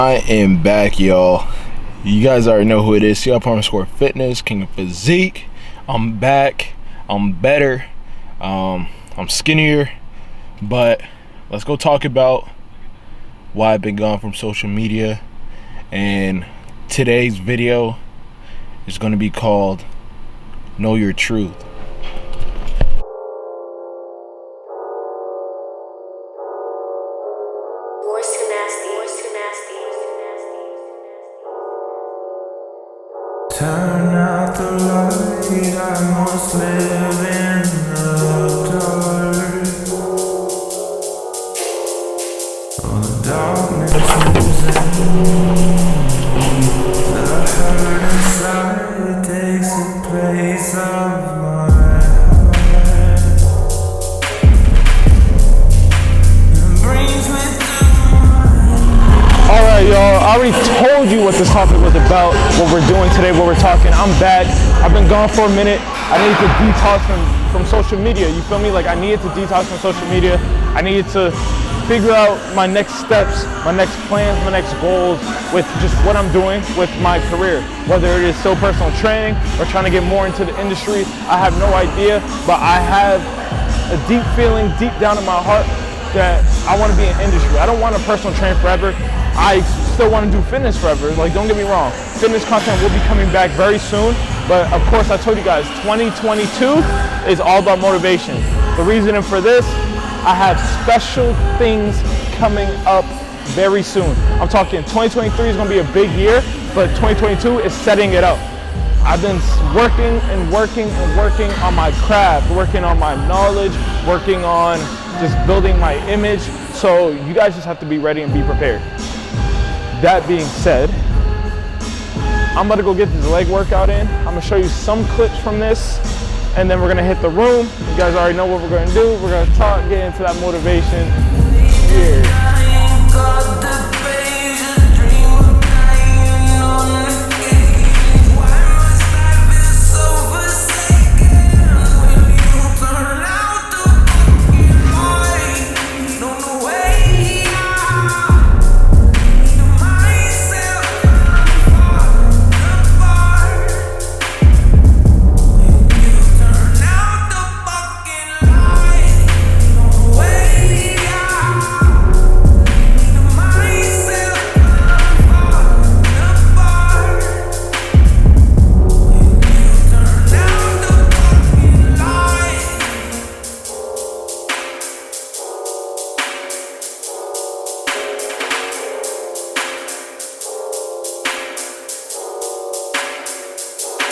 I am back, y'all. You guys already know who it is. CL_Fitness, King of Physique. I'm back. I'm better. I'm skinnier. But let's go talk about why I've been gone from social media. And today's video is going to be called Know Your Truth. Turn out the light, I must live in the dark. Oh, the darkness is in the hurt inside takes the place of my heart and brings me to. Alright, y'all, I already told you what this topic was about, what we're doing today, what we're talking. I'm back. I've been gone for a minute. I needed to detox from social media. You feel me? Like, I needed to detox from social media. I needed to figure out my next steps, my next plans, my next goals with just what I'm doing with my career. Whether it is still personal training or trying to get more into the industry, I have no idea, but I have a deep feeling deep down in my heart that I want to be in industry. I don't want to personal train forever. I still want to do fitness forever. Like, don't get me wrong. Fitness content will be coming back very soon. But of course, I told you guys, 2022 is all about motivation. The reason for this, I have special things coming up very soon. I'm talking 2023 is going to be a big year, but 2022 is setting it up. I've been working on my craft, working on my knowledge, working on just building my image. So you guys just have to be ready and be prepared. That being said, I'm about to go get this leg workout in. I'm gonna show you some clips from this, and then we're gonna hit the room. You guys already know what we're gonna do. We're gonna talk, get into that motivation. Yeah.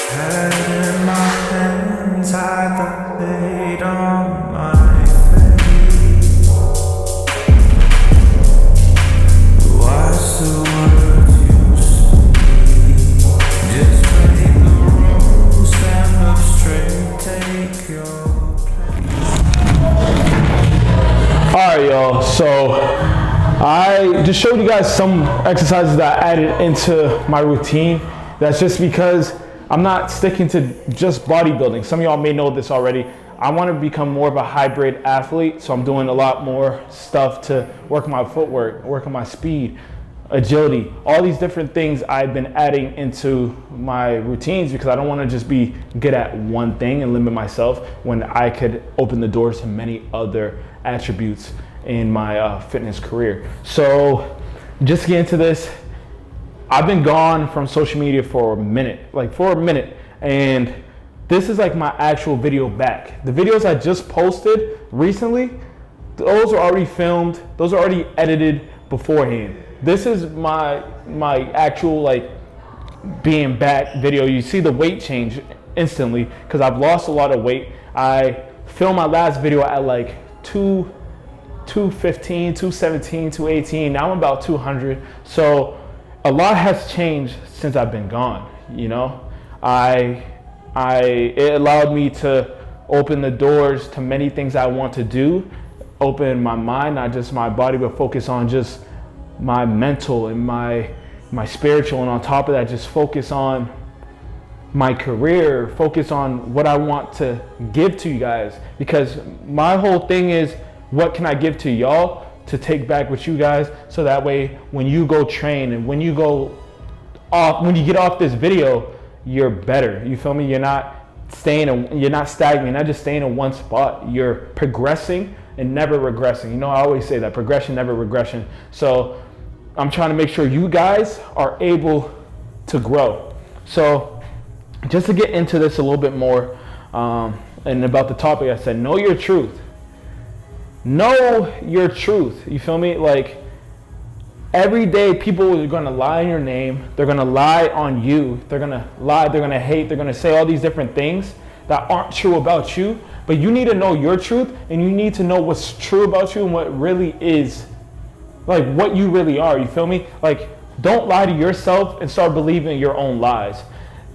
Head in my hands, hide the hate on my face. Watch the words you speak. Just break the rules, stand up straight, take your place. Alright, y'all, so I just showed you guys some exercises that I added into my routine. That's just because I'm not sticking to just bodybuilding. Some of y'all may know this already. I want to become more of a hybrid athlete, so I'm doing a lot more stuff to work on my footwork, work on my speed, agility, all these different things I've been adding into my routines because I don't want to just be good at one thing and limit myself when I could open the doors to many other attributes in my fitness career. So just to get into this, I've been gone from social media for a minute, and this is like my actual video back. The videos I just posted recently, those are already filmed, those are already edited beforehand. This is my actual like being back video. You see the weight change instantly because I've lost a lot of weight. I filmed my last video at like 215, 217, 218. Now I'm about 200. So a lot has changed since I've been gone, you know. It allowed me to open the doors to many things I want to do, open my mind, not just my body, but focus on just my mental and my spiritual, and on top of that, just focus on my career, focus on what I want to give to you guys. Because my whole thing is, what can I give to y'all to take back with you guys, so that way when you go train and when you go off, when you get off this video, you're better. You feel me? You're not you're not stagnant, not just staying in one spot. You're progressing and never regressing. You know, I always say that, progression, never regression. So I'm trying to make sure you guys are able to grow. So just to get into this a little bit more, and about the topic, I said, know your truth. Know your truth. You feel me? Like, every day people are going to lie in your name. They're going to lie on you. They're going to lie. They're going to hate. They're going to say all these different things that aren't true about you. But you need to know your truth, and you need to know what's true about you and what really is, like, what you really are. You feel me? Like, don't lie to yourself and start believing your own lies.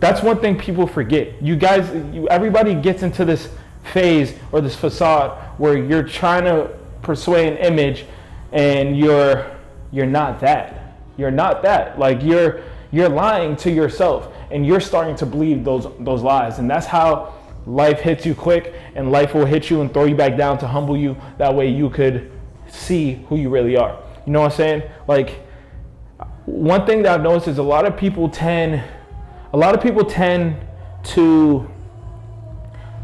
That's one thing people forget. You guys, everybody gets into this phase or this facade where you're trying to persuade an image, and you're not that. You're not that. Like, you're lying to yourself, and you're starting to believe those lies. And that's how life hits you quick, and life will hit you and throw you back down to humble you. That way you could see who you really are. You know what I'm saying? Like, one thing that I've noticed is a lot of people tend to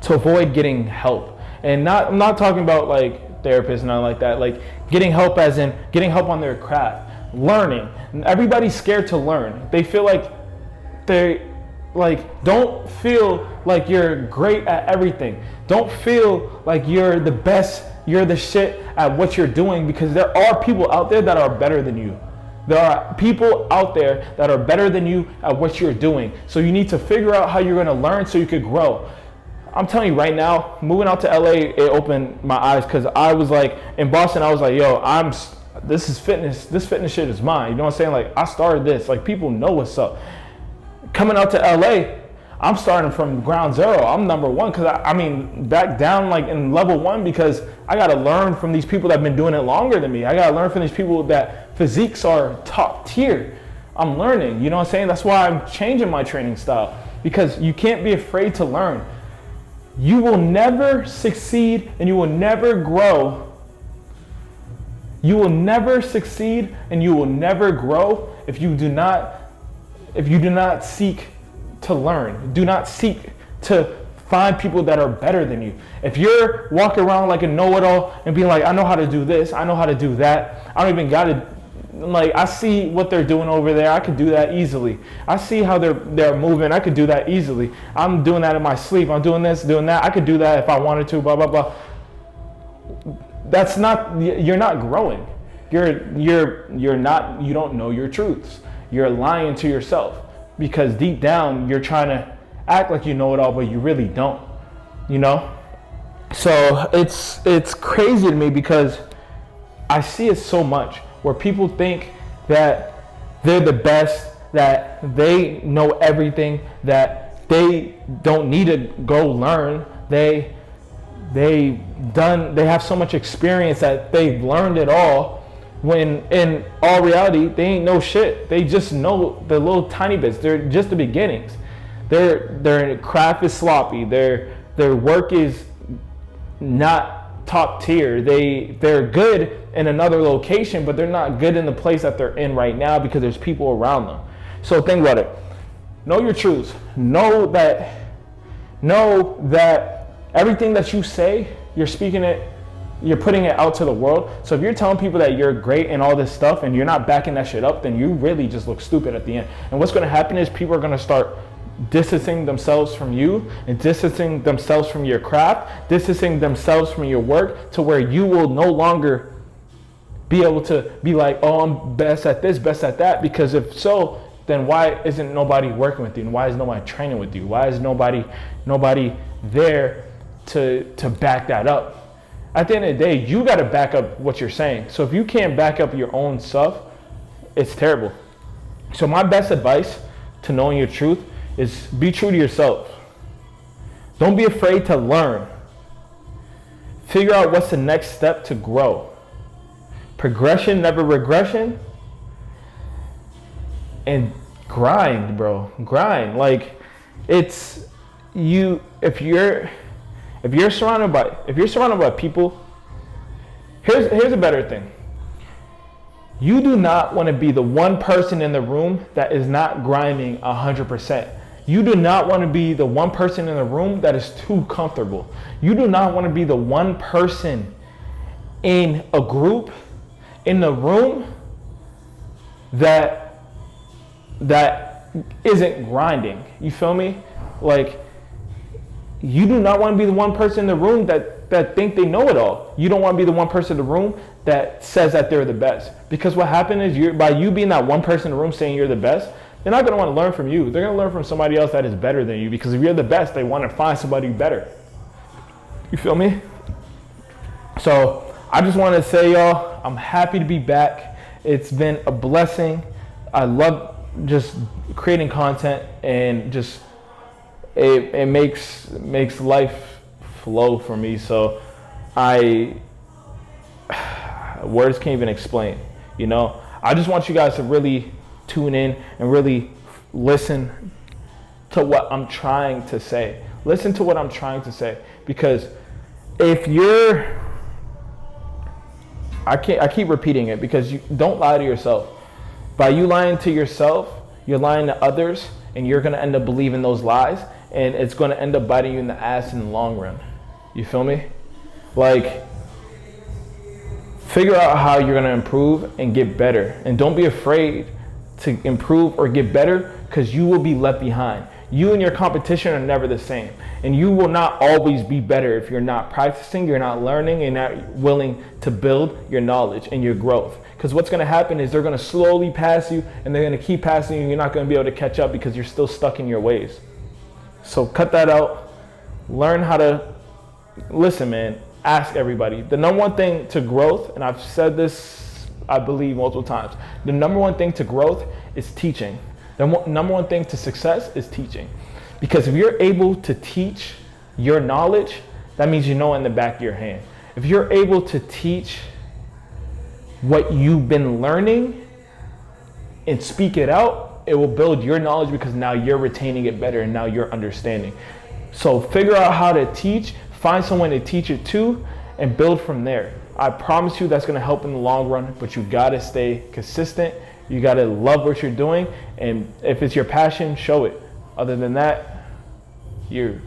avoid getting help. And I'm not talking about like therapists and nothing like that. Like, getting help as in getting help on their craft, learning. Everybody's scared to learn. They feel like don't feel like you're great at everything. Don't feel like you're the best, you're the shit at what you're doing, because there are people out there that are better than you. There are people out there that are better than you at what you're doing. So you need to figure out how you're going to learn so you could grow. I'm telling you right now, moving out to LA, it opened my eyes, because I was like, in Boston, I was like, yo, this is fitness. This fitness shit is mine. You know what I'm saying? Like, I started this. Like, people know what's up. Coming out to LA, I'm starting from ground zero. I'm number one, because I mean, back down like in level one, because I got to learn from these people that have been doing it longer than me. I got to learn from these people that physiques are top tier. I'm learning, you know what I'm saying? That's why I'm changing my training style, because you can't be afraid to learn. You will never succeed and you will never grow. You will never succeed and you will never grow if you do not seek to learn. Do not seek to find people that are better than you. If you're walking around like a know-it-all and being like, I know how to do this, I know how to do that, I don't even gotta, like, I see what they're doing over there, I could do that easily. I see how they're moving, I could do that easily. I'm doing that in my sleep, I'm doing this, doing that, I could do that if I wanted to, blah, blah, blah. That's not, you're not growing. You're not, you don't know your truths. You're lying to yourself, because deep down you're trying to act like you know it all, but you really don't, you know? So it's crazy to me, because I see it so much where people think that they're the best, that they know everything, that they don't need to go learn. They have so much experience that they've learned it all, when in all reality they ain't know shit. They just know the little tiny bits. They're just the beginnings. Their craft is sloppy. Their work is not top tier. They're good in another location, but they're not good in the place that they're in right now, because there's people around them. So think about it. Know your truths. Know that everything that you say, you're speaking it, you're putting it out to the world. So if you're telling people that you're great and all this stuff, and you're not backing that shit up, then you really just look stupid at the end. And what's going to happen is people are going to start distancing themselves from you, and distancing themselves from your craft, distancing themselves from your work, to where you will no longer be able to be like, oh, I'm best at this, best at that. Because if so, then why isn't nobody working with you? And why is nobody training with you? Why is nobody there to back that up? At the end of the day, you got to back up what you're saying. So if you can't back up your own stuff, it's terrible. So my best advice to knowing your truth is be true to yourself. Don't be afraid to learn. Figure out what's the next step to grow. Progression, never regression. And grind, bro. Grind. Like, it's you. If you're surrounded by people, here's a better thing. You do not want to be the one person in the room that is not grinding 100%. You do not want to be the one person in the room that is too comfortable. You do not want to be the one person in a group, in the room, that isn't grinding. You feel me? Like, you do not want to be the one person in the room that think they know it all. You don't want to be the one person in the room that says that they're the best. Because what happened is, by you being that one person in the room saying you're the best, they're not going to want to learn from you. They're going to learn from somebody else that is better than you, because if you're the best, they want to find somebody better. You feel me? So I just want to say, y'all, I'm happy to be back. It's been a blessing. I love just creating content, and just it makes life flow for me. So words can't even explain, you know. I just want you guys to really tune in and really listen to what I'm trying to say. Listen to what I'm trying to say, because if you're, I keep repeating it, because you don't lie to yourself. By you lying to yourself, you're lying to others, and you're going to end up believing those lies, and it's going to end up biting you in the ass in the long run. You feel me? Like, figure out how you're going to improve and get better, and don't be afraid to improve or get better, because you will be left behind. You and your competition are never the same, and you will not always be better if you're not practicing, you're not learning, and not willing to build your knowledge and your growth. Because what's going to happen is they're going to slowly pass you, and they're going to keep passing you, and you're not going to be able to catch up because you're still stuck in your ways. So cut that out. Learn how to listen, man. Ask everybody. The number one thing to growth, and I've said this, I believe, multiple times, the number one thing to growth is teaching. The number one thing to success is teaching. Because if you're able to teach your knowledge, that means you know it in the back of your hand. If you're able to teach what you've been learning and speak it out, it will build your knowledge, because now you're retaining it better and now you're understanding. So figure out how to teach, find someone to teach it to, and build from there. I promise you that's going to help in the long run, but you got to stay consistent. You got to love what you're doing, and if it's your passion, show it. Other than that, you're